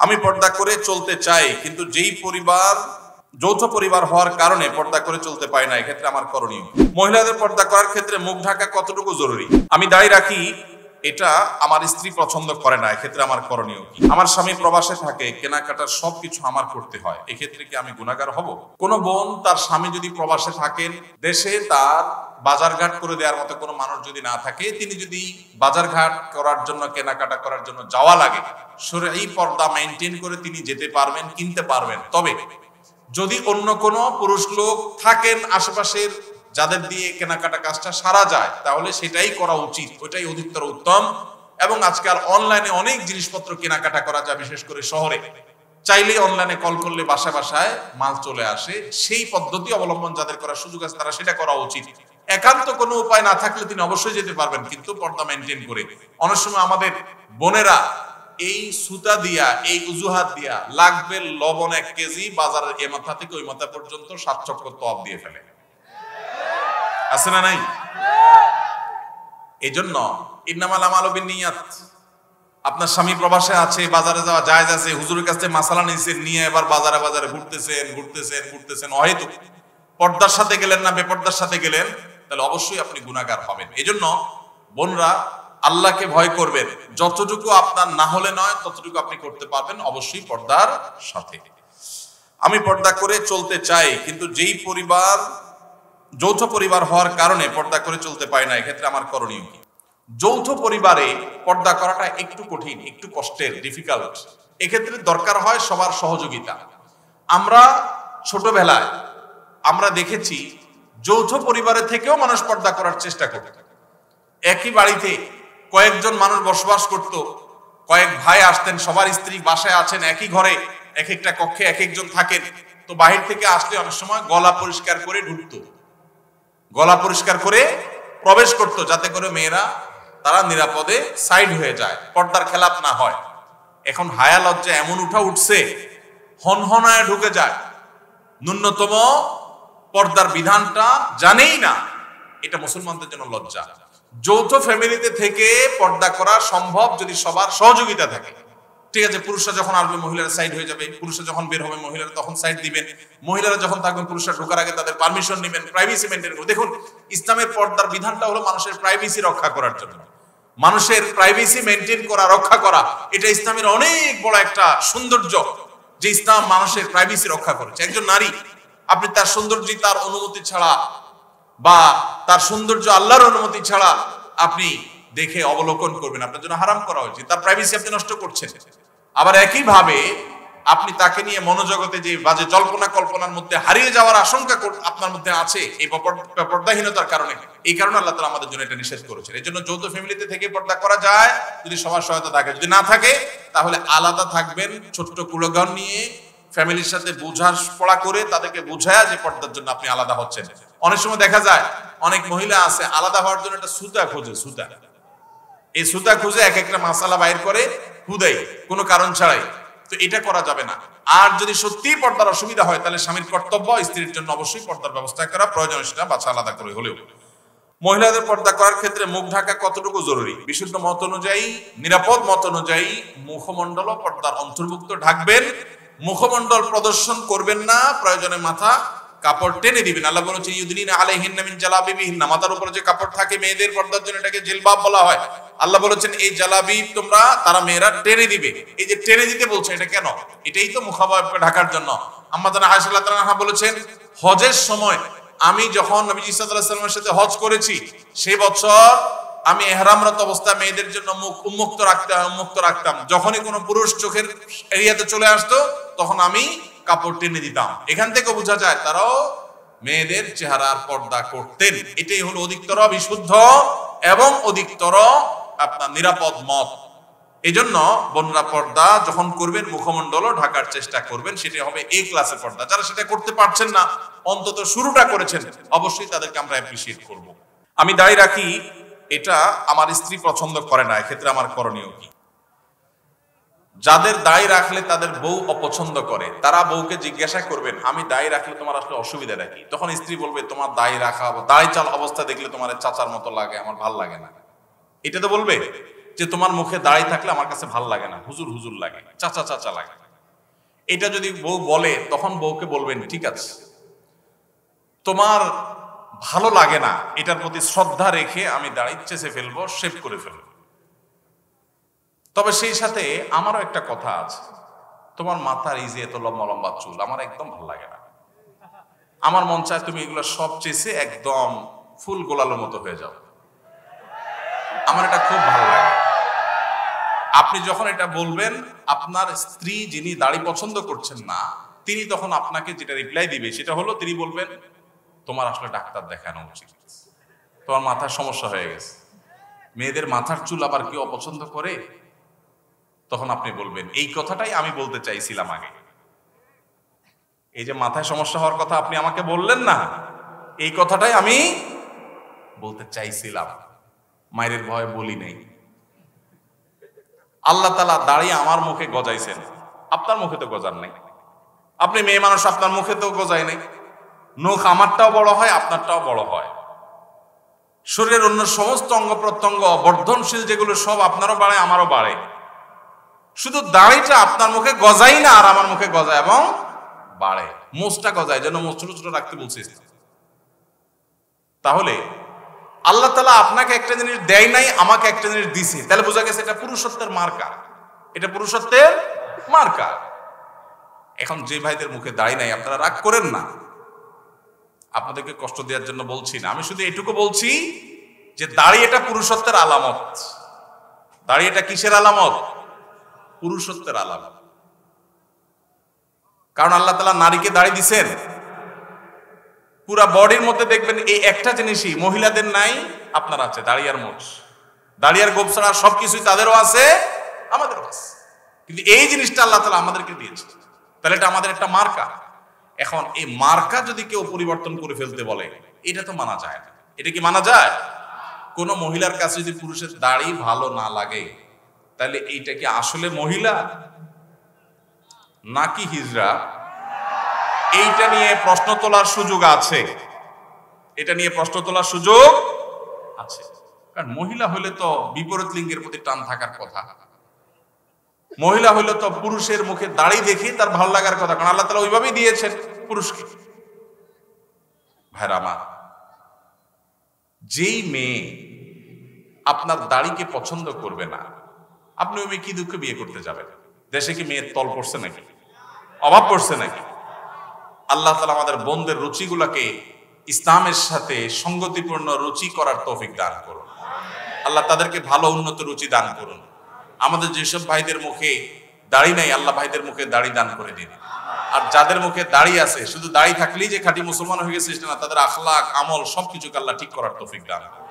আমি পর্দা করে চলতে চাই, কিন্তু যেই পরিবার যৌথ পরিবার হওয়ার কারণে পর্দা করে চলতে পারি না, এক্ষেত্রে আমার করণীয়। মহিলাদের পর্দা করার ক্ষেত্রে মুখ ঢাকা কতটুকু জরুরি? আমি দায়ী রাখি এটা আমার স্ত্রী পছন্দ করে না, এক্ষেত্রে আমার করণীয় কি? আমার স্বামী প্রবাসে থাকে, কেনাকাটার সবকিছু আমার করতে হয়, এক্ষেত্রে কি আমি গুনাহগার হব? কোন বোন তার স্বামী যদি প্রবাসে থাকেন, দেশে তার বাজারঘাট করে দেওয়ার মতো কোনো মানুষ যদি না থাকে, তিনি যদি বাজারঘাট করার জন্য কেনাকাটা করার জন্য যাওয়া লাগে, শরঈ পর্দা মেইনটেইন করে তিনি যেতে পারবেন, কিনতে পারবেন। তবে যদি অন্য কোনো পুরুষ লোক থাকেন আশেপাশের যাদের দিয়ে কেনাকাটা কাজটা সারা যায়, তাহলে সেটাই করা উচিত, ওইটাই অধিকতর উত্তম। এবং আজকাল অনলাইনে অনেক জিনিসপত্র কেনাকাটা করা যায়, বিশেষ করে শহরে চাইলেই অনলাইনে কল করলে বাসায় বাসায় মাল চলে আসে। সেই পদ্ধতি অবলম্বন যাদের করার সুযোগ আছে তারা সেটা করা উচিত। একান্ত কোনো উপায় না থাকলে তিনি অবশ্যই যেতে পারবেন, কিন্তু পর্দা মেনটেন করে। অনেক সময় আমাদের বোনেরা এই সুতা দিয়া, এই উজুহাত দিয়া লাগবে লবণ 1 কেজি, বাজারের এ মাথা থেকে ওই মাথা পর্যন্ত 7 চক্কর তওয়াব দিয়ে ফেলে, আছে না নাই? এই জন্য ইন্নামাল আমালু বিন্নিয়াত। আপনার স্বামী প্রবাসে আছে, বাজারে যাওয়া জায়েজ আছে, হুজুরের কাছে মাসালা নিয়েছেন, নিয়ে এবার বাজারে বাজারে ঘুরতেছেন অহেতুক। পর্দার সাথে গেলেন না বেপর্দার সাথে গেলেন, তাহলে অবশ্যই আপনি গুনাহগার হবেন। এই জন্য বোনরা আল্লাহকে ভয় করবেন, যতটুকু আপনার না হলে নয় ততটুকু আপনি করতে পারবেন, অবশ্যই পর্দার সাথে। আমি পর্দা করে চলতে চাই, কিন্তু যেই পরিবার যৌথ পরিবার হওয়ার কারণে পর্দা করে চলতে পারি না, এক্ষেত্রে আমার করণীয় কি? যৌথ পরিবারে পর্দা করাটা একটু কঠিন, একটু কষ্টের, ডিফিকাল্ট। এক্ষেত্রে দরকার হয় সবার সহযোগিতা। আমরা ছোটবেলায় আমরা দেখেছি যৌথ পরিবারের থেকেও মানুষ পর্দা করার চেষ্টা করত। একই বাড়িতে কয়েকজন মানুষ বসবাস করত, কয়েক ভাই আসতেন, সবার স্ত্রী বাসায় আছেন, একই ঘরে এক একটা কক্ষে এক একজন থাকেন। তো বাহির থেকে আসলে অনেক সময় গলা পরিষ্কার করে ঢুকতো, গলা পরিষ্কার করে প্রবেশ করত, যাতে করে মেয়েরা তারা নিরাপদে সাইড হয়ে যায়, পর্দার খেলাপ না হয়। এখন হায়া লজ্জা এমন উঠছে, হনহনায় ঢুকে যায়, ন্যূনতম পর্দার বিধানটা জানেই না। এটা মুসলমানদের জন্য লজ্জা। যৌথ ফ্যামিলিতে থেকে পর্দা করা সম্ভব যদি সবার সহযোগিতা থাকে। ঠিক আছে, পুরুষরা যখন আসবে মহিলারা সাইড হয়ে যাবে, পুরুষরা যখন বের হবে মহিলারা তখন সাইড দিবেন, মহিলারা যখন থাকবেন পুরুষরা ঢোকার আগে তাদের পারমিশন নেবেন, প্রাইভেসি মেনটেন করবেন। দেখুন, ইসলামের পর্দার বিধানটা হলো মানুষের প্রাইভেসি রক্ষা করার জন্য। মানুষের প্রাইভেসি মেনটেন করা, রক্ষা করা, এটা ইসলামের অনেক বড় একটা সৌন্দর্য, যে ইসলাম মানুষের প্রাইভেসি রক্ষা করেছে। একজন নারী, আপনি তার সৌন্দর্য তার অনুমতি ছাড়া বা তার সৌন্দর্য আল্লাহর অনুমতি ছাড়া আপনি দেখে অবলোকন করবেন, আপনার জন্য হারাম করা হয়েছে, তার প্রাইভেসি আপনি নষ্ট করছেন। আবার একই ভাবে আপনি তাকে নিয়ে মনোজগতে যে বাজে কল্পনার মধ্যে হারিয়ে যাওয়ার আশঙ্কা আপনার মধ্যে আছে এই পর্দাহীনতার কারণে। এই কারণে আল্লাহ তাআলা আমাদের জন্য এটা নিষেধ করেছেন। এই জন্য যৌথ ফ্যামিলিতে থেকে পর্দা করা যায় যদি সবার সহায়তা থাকে। যদি না থাকে তাহলে আলাদা থাকবেন, ছোট্ট কুলগান নিয়ে ফ্যামিলির সাথে বুঝার পড়া করে তাদেরকে বুঝায় যে পর্দার জন্য আপনি আলাদা হচ্ছেন। অনেক সময় দেখা যায় অনেক মহিলা আছে আলাদা হওয়ার জন্য একটা সুতা খোঁজে, সুতা, এই সুতা খুঁজে এক একটা মাসালা বাইর করে হুদাই, কোনো কারণ ছাড়াই। তো এটা করা যাবে না। আর যদি সত্যিই পর্দার অসুবিধা হয় তাহলে স্বামীর কর্তব্য স্ত্রীর জন্য অবশ্যই পর্দার ব্যবস্থা করা প্রয়োজন, সেটা বাছা আলাদা করে হলেও। মহিলাদের পর্দা করার ক্ষেত্রে মুখ ঢাকা কতটুকু জরুরি? বিশুদ্ধ মত অনুযায়ী, নিরাপদ মত অনুযায়ী মুখমণ্ডল পর্দার অন্তর্ভুক্ত। ঢাকবেন, মুখমণ্ডল প্রদর্শন করবেন না, প্রয়োজনে মাথা কাপড় টেনে দিবেন। আল্লাহ বলেছেন ইউদনিনা আলাইহিন্না মিন জালাবিবিহিন্না, মাথার উপরে যে কাপড় থাকে মেয়েদের পর্দার জন্য, এটাকে জিলবাব বলা হয়। আল্লাহ বলেছেন এই জালাবিব তোমরা, তারা মেয়েরা টেনে দিবে। এই যে টেনে দিতে বলছে, এটা কেন? এটাই তো মুখাবয়বকে ঢাকার জন্য। আম্মা জানা আয়েশা রাদিয়াল্লাহু আনহা বলেছেন, হজের সময় আমি যখন নবী সাল্লাল্লাহু আলাইহি ওয়াসাল্লামের সাথে হজ করেছি, সেই বছর আমি ইহরামরত অবস্থায় মেয়েদের জন্য মুখ উন্মুক্ত রাখতাম। যখনই কোনো পুরুষ চোখের এরিয়াতে চলে আসতো তখন আমি কাপড় টেনে দিতাম। এখান থেকে বোঝা যায় তারাও মেয়েদের চেহারার পর্দা করতেন। এটাই হলো অধিকতর বিশুদ্ধ এবং অধিকতর আপনার নিরাপদ মত। এই জন্য বোনরা পর্দা যখন করবেন মুখমণ্ডলও ঢাকার চেষ্টা করবেন, সেটা হবে এ ক্লাসের পর্দা। যারা সেটা করতে পারছেন না, অন্তত শুরুটা করেছেন, অবশ্যই তাদেরকে আমরা অ্যাপ্রিসিয়েট করব। আমি দায়ী রাখি এটা আমার স্ত্রী পছন্দ করে না, এক্ষেত্রে আমার করণীয় কি? যাদের দায়ী রাখলে তাদের বউ অপছন্দ করে, তারা বউকে জিজ্ঞাসা করবেন আমি দায়ী রাখলে তোমার আসলে অসুবিধাটা কি? তখন স্ত্রী বলবে তোমার দায়ী রাখা, দায়ী চাল অবস্থা দেখলে তোমার চাচার মতো লাগে, আমার ভাল লাগে না। এটা তো বলবে। যে তোমার মুখে দাড়ি থাকলে আমার কাছে ভাল লাগে না, হুজুর হুজুর লাগে, চাচা চাচা লাগে। এটা যদি বউ বলে তখন বউকে বলবেন ঠিক আছে, তোমার ভালো লাগে না এটার প্রতি শ্রদ্ধা রেখে আমি দাড়ি চেঁচে ফেলবো, শেভ করে ফেলবো। তবে সেই সাথে আমারও একটা কথা আছে, তোমার মাথার এই যে এত লম্বা লম্বা চুল আমার একদম ভালো লাগে না, আমার মন চায় তুমি এগুলো সব চেঁচে একদম ফুল গোলালোর মতো হয়ে যাও, আমার এটা খুব ভালো লাগে। আপনি যখন এটা বলবেন, আপনার স্ত্রী যিনি দাড়ি পছন্দ করছেন না তিনি তখন আপনাকে যেটা রিপ্লাই দিবে সেটা হলো, তিনি বলবেন তোমার আসলে ডাক্তার দেখানো উচিত, তোমার মাথার সমস্যা হয়ে গেছে। মেয়েদের মাথার চুল আবার কেউ অপছন্দ করে? তখন আপনি বলবেন এই কথাটাই আমি বলতে চাইছিলাম আগে, এই যে মাথায় সমস্যা হওয়ার কথা আপনি আমাকে বললেন না, এই কথাটাই আমি বলতে চাইছিলাম, মায়ের ভয়ে বলি নাই। আল্লাহ তাআলা দাড়ি আমার মুখে গজাইছেন, আপনার মুখে তো গজার নাই। আপনি মেয়ে মানুষ, আপনার মুখে তো গজায় নাই। নখ আমারটাও বড় হয়, আপনারটাও বড় হয়। শরীরের অন্য সমস্ত অঙ্গ প্রত্যঙ্গ বর্ধনশীল যেগুলো সব আপনারও বাড়ে আমারও বাড়ে, শুধু দাড়িটা আপনার মুখে গজাই না আর আমার মুখে গজায় এবং বাড়ে, মোচটা গজায়, যেন মোচ ছোট ছোট রাখতে বলছিস। তাহলে আল্লাহ তাআলা আপনাকে একটা জিনিস দেয় নাই, আমাকে একটা জিনিস দিছে, তাহলে বোঝা গেছে এটা পুরুষত্বের মার্কা, এটা পুরুষত্বের মার্কা। এখন যে ভাইদের মুখে দাড়ি নাই আপনারা রাগ করেন না, আপনাদেরকে কষ্ট দেওয়ার জন্য বলছি না, আমি শুধু এটুকু বলছি যে দাড়ি এটা পুরুষত্বের আলামত। দাড়ি এটা কিসের আলামত? পুরুষত্বের আলামত। কারণ আল্লাহ তাআলা নারীকে দাড়ি দিছেন, পুরা বডির মধ্যে দেখবেন এই একটা জিনিসই মহিলাদের নাই, আপনার আছে, দাড়ি আর মোচ। দাড়ি আর গোঁফ ছাড়া সবকিছুই তাদেরও আছে, আমাদেরও আছে, কিন্তু এই জিনিসটা আল্লাহ তাআলা আমাদেরকে দিয়েছে, তাহলে এটা আমাদের একটা মার্কা। এখন এই মার্কা যদি কেউ পরিবর্তন করে ফেলতে বলে, এটা তো মানা যায় না। এটা কি মানা যায়? কোন মহিলার কাছে যদি পুরুষের দাড়ি ভালো না লাগে, তাহলে এইটা কি আসলে মহিলা নাকি হিজড়া? এইটা নিয়ে প্রশ্ন তোলার সুযোগ আছে, এটা নিয়ে প্রশ্ন তোলার সুযোগ আছে। কারণ মহিলা হলে তো বিপরীত লিঙ্গের প্রতি টান থাকার কথা, মহিলা হলে তো পুরুষের মুখে দাড়ি দেখে তার ভালো লাগার কথা, কারণ আল্লাহ তাআলা ওইভাবেই দিয়েছেন পুরুষকে। ভাইরা আমার, যেই মেয়ে আপনার দাড়িকে পছন্দ করবে না, আপনি ওই মেয়ে কি দুঃখে বিয়ে করতে যাবেন? দেশে কি মেয়ের তল পড়ছে নাকি, অভাব পড়ছে নাকি? আল্লাহ তাআলা আমাদের বোনদের রুচিগুলোকে ইসলামের সাথে সঙ্গতিপূর্ণ রুচি করার তৌফিক দান করুন। আল্লাহ তাদেরকে ভালো উন্নত রুচি দান করুন। আমাদের যেসব ভাইদের মুখে দাড়ি নাই, আল্লাহ ভাইদের মুখে দাড়ি দান করে দিন। আর যাদের মুখে দাড়ি আছে, শুধু দাড়ি থাকলেই যে খাঁটি মুসলমান হয়ে গেছে সেটা না, তাদের আখলাক আমল সবকিছুকে আল্লাহ ঠিক করার তৌফিক দান করুন।